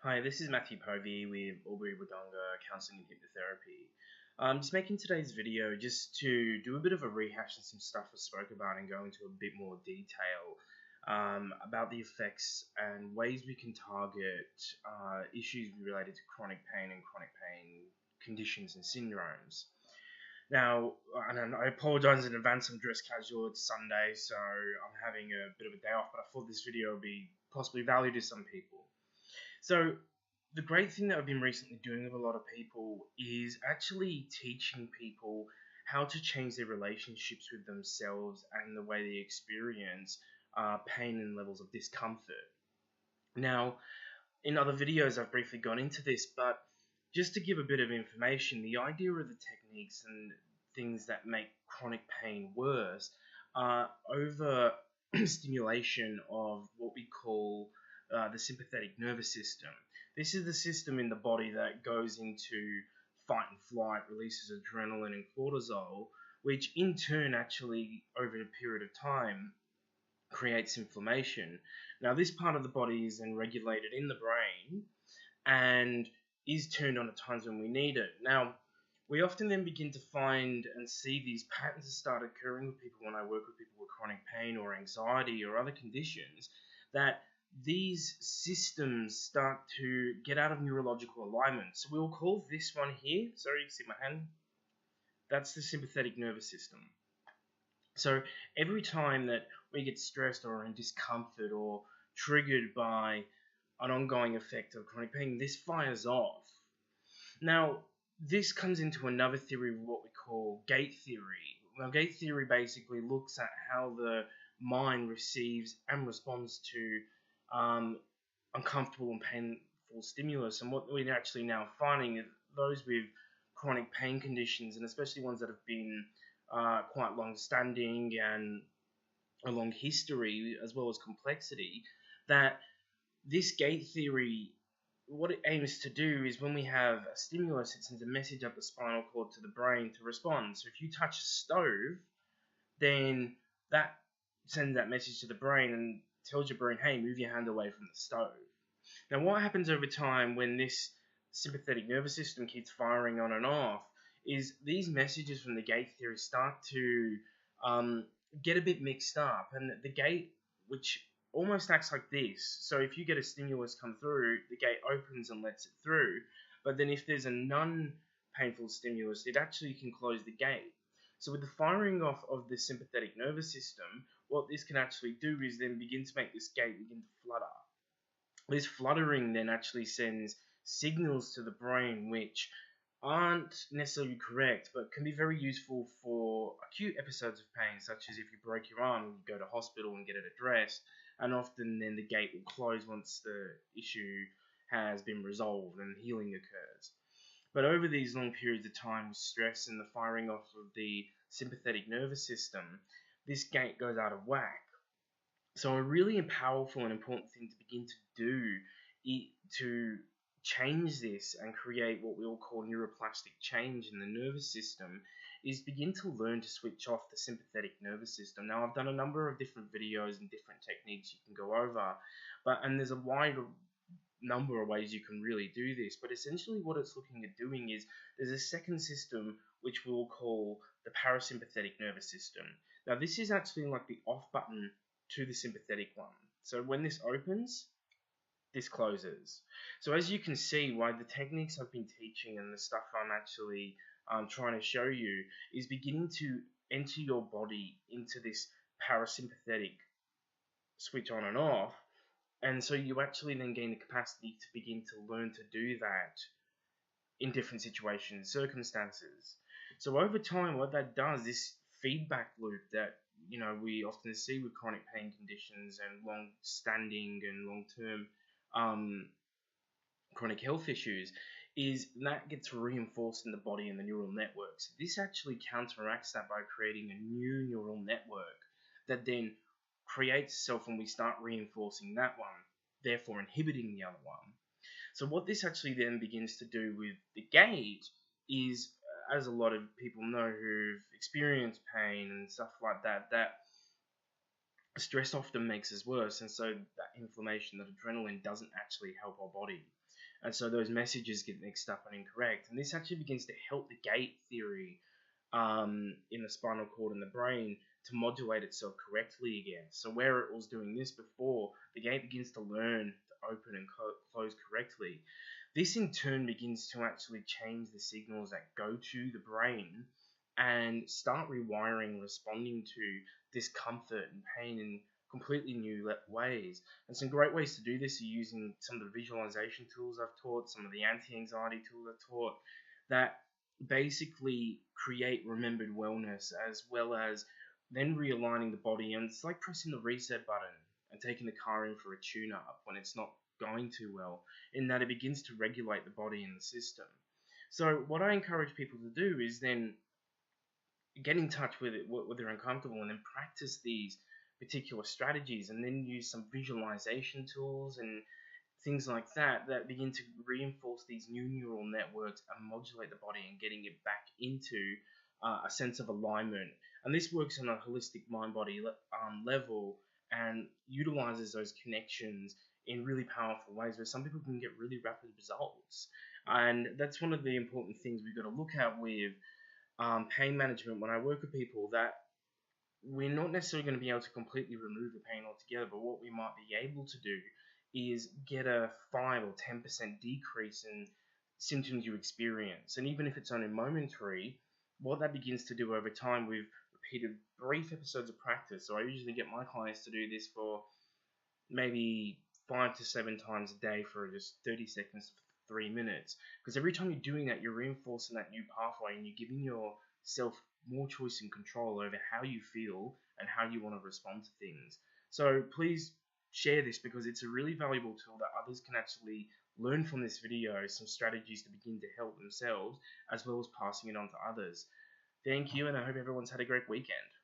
Hi, this is Matthew Povey with Albury Wodonga Counseling and Hypnotherapy. Just making today's video just to do a bit of a rehash of some stuff I spoke about and go into a bit more detail about the effects and ways we can target issues related to chronic pain and chronic pain conditions and syndromes. Now, and I apologise in advance, I'm dressed casual, it's Sunday, so I'm having a bit of a day off, but I thought this video would be possibly valued to some people. So, the great thing that I've been recently doing with a lot of people is actually teaching people how to change their relationships with themselves and the way they experience pain and levels of discomfort. Now, in other videos, I've briefly gone into this, but just to give a bit of information, the idea of the techniques and things that make chronic pain worse are over stimulation of what we call the sympathetic nervous system. This is the system in the body that goes into fight and flight, releases adrenaline and cortisol, which in turn actually, over a period of time, creates inflammation. Now, this part of the body is then regulated in the brain and is turned on at times when we need it. Now, we often then begin to find and see these patterns start occurring with people when I work with people with chronic pain or anxiety or other conditions, that these systems start to get out of neurological alignment. So we'll call this one here, sorry, you can see my hand, that's the sympathetic nervous system. So every time that we get stressed or in discomfort or triggered by an ongoing effect of chronic pain, this fires off. Now, this comes into another theory of what we call gate theory. Now, gate theory basically looks at how the mind receives and responds to uncomfortable and painful stimulus. And what we're actually now finding is those with chronic pain conditions, and especially ones that have been quite long-standing and a long history, as well as complexity, that this gate theory, what it aims to do is when we have a stimulus, it sends a message up the spinal cord to the brain to respond. So if you touch a stove, then that sends that message to the brain and tells your brain, hey, move your hand away from the stove. Now, what happens over time when this sympathetic nervous system keeps firing on and off is these messages from the gate theory start to get a bit mixed up, and the gate, which almost acts like this. So if you get a stimulus come through, the gate opens and lets it through. But then if there's a non-painful stimulus, it actually can close the gate. So with the firing off of the sympathetic nervous system, what this can actually do is then begin to make this gate begin to flutter. This fluttering then actually sends signals to the brain which aren't necessarily correct, but can be very useful for acute episodes of pain, such as if you break your arm, you go to hospital and get it addressed, and often then the gate will close once the issue has been resolved and healing occurs. But over these long periods of time with stress and the firing off of the sympathetic nervous system, this gate goes out of whack. So a really powerful and important thing to begin to do to change this and create what we all call neuroplastic change in the nervous system is begin to learn to switch off the sympathetic nervous system. Now, I've done a number of different videos and different techniques you can go over, and there's a wide number of ways you can really do this, but essentially what it's looking at doing is there's a second system which we'll call the parasympathetic nervous system. Now, this is actually like the off button to the sympathetic one. So when this opens, this closes. So as you can see, why the techniques I've been teaching and the stuff I'm actually trying to show you is beginning to enter your body into this parasympathetic switch on and off. And so you actually then gain the capacity to begin to learn to do that in different situations, circumstances. So over time, what that does, this feedback loop that we often see with chronic pain conditions and long-standing and long-term chronic health issues, is that gets reinforced in the body and the neural networks. This actually counteracts that by creating a new neural network that then creates itself when we start reinforcing that one, therefore inhibiting the other one. So what this actually then begins to do with the gate is, as a lot of people know who've experienced pain and stuff like that, that stress often makes us worse, and so that inflammation, that adrenaline doesn't actually help our body. and so those messages get mixed up and incorrect. And this actually begins to help the gate theory in the spinal cord and the brain to modulate itself correctly again. So where it was doing this before, the gate begins to learn to open and close correctly. This in turn begins to actually change the signals that go to the brain and start rewiring, responding to discomfort and pain in completely new ways. And some great ways to do this are using some of the visualization tools I've taught, some of the anti-anxiety tools I've taught, that basically create remembered wellness, as well as then realigning the body. And it's like pressing the reset button and taking the car in for a tune up when it's not going too well, in that it begins to regulate the body and the system. So what I encourage people to do is then get in touch with it where they're uncomfortable, and then practice these particular strategies, and then use some visualization tools and things like that that begin to reinforce these new neural networks and modulate the body and getting it back into a sense of alignment. And this works on a holistic mind-body level and utilizes those connections in really powerful ways where some people can get really rapid results. And that's one of the important things we've got to look at with pain management when I work with people, that we're not necessarily going to be able to completely remove the pain altogether, but what we might be able to do is get a 5 or 10% decrease in symptoms you experience. And even if it's only momentary, what that begins to do over time with repeated brief episodes of practice. So I usually get my clients to do this for maybe 5 to 7 times a day for just 30 seconds, 3 minutes. Because every time you're doing that, you're reinforcing that new pathway and you're giving yourself more choice and control over how you feel and how you want to respond to things. So please share this, because it's a really valuable tool that others can actually learn from this video, some strategies to begin to help themselves, as well as passing it on to others. Thank you, and I hope everyone's had a great weekend.